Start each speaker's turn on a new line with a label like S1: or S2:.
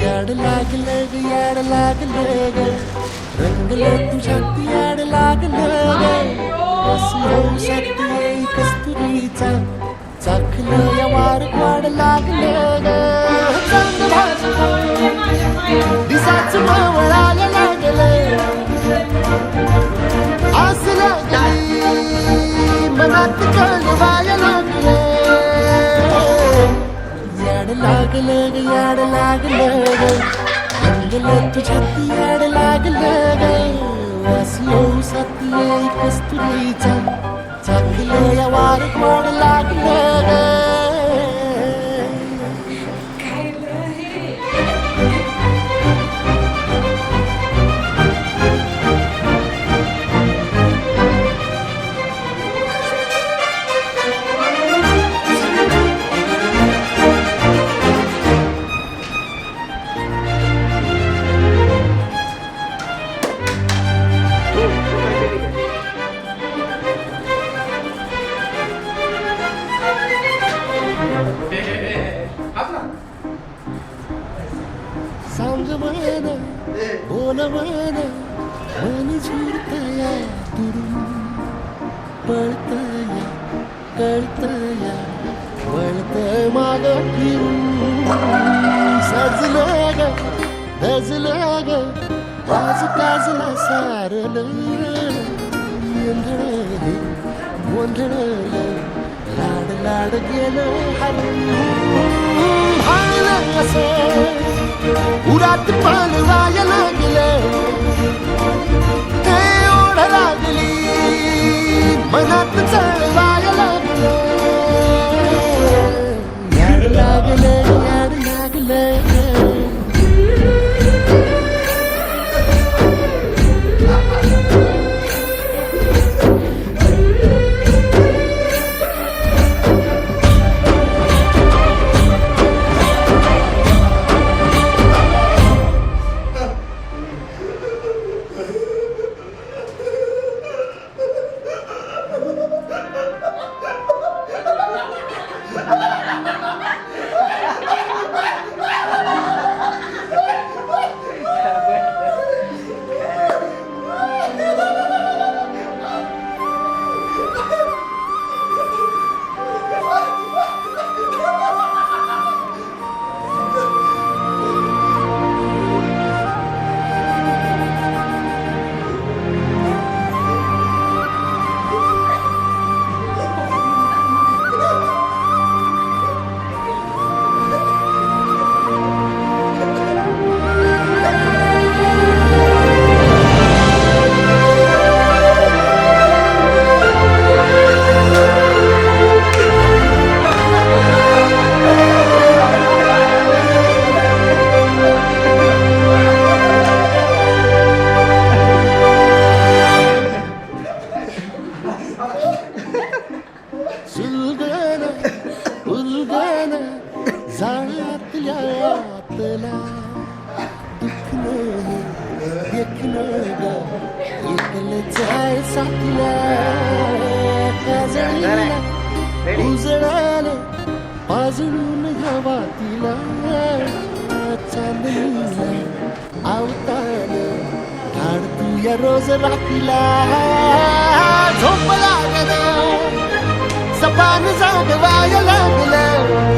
S1: याड लागलं ग याड लागलं ग रंगलं तुझ्यात याड लागलं ग रसल्यासाठी कस्तुरीचा चाखलं या वार वाढ लागलं ग चांग भाजलं दिसाच मावळायला लागलं आस लागली मनात कळवायला लागलं याड लागलं ग याड लागलं ग रंगलं तुझ्यात याड लागलं ग वासलो साथी कस्तुरीचा चांगलं या वार वाढ लागलं ग सांग मन बोल मन मन झुरतया दुरून पळतया कळतया वळतय माग फिरून सजलं ग धजलं ग आज काजला सारलं गोंधळलं लाड लाड गेलं हरून हाणलं असं उरात पालवाया लागलं ते ओढ लागली मनात चळवाया लागलं याड लागलं याड लागलं जाळ्यातल्या आतला दुखणं देखणं ग एकलंच आहे साथीला काजळीला उजळालं पाजळून हवा तिला चांदणीला आवताल धाड तू या रोज रातीला झोप लागलं सपान जागवाया लागलं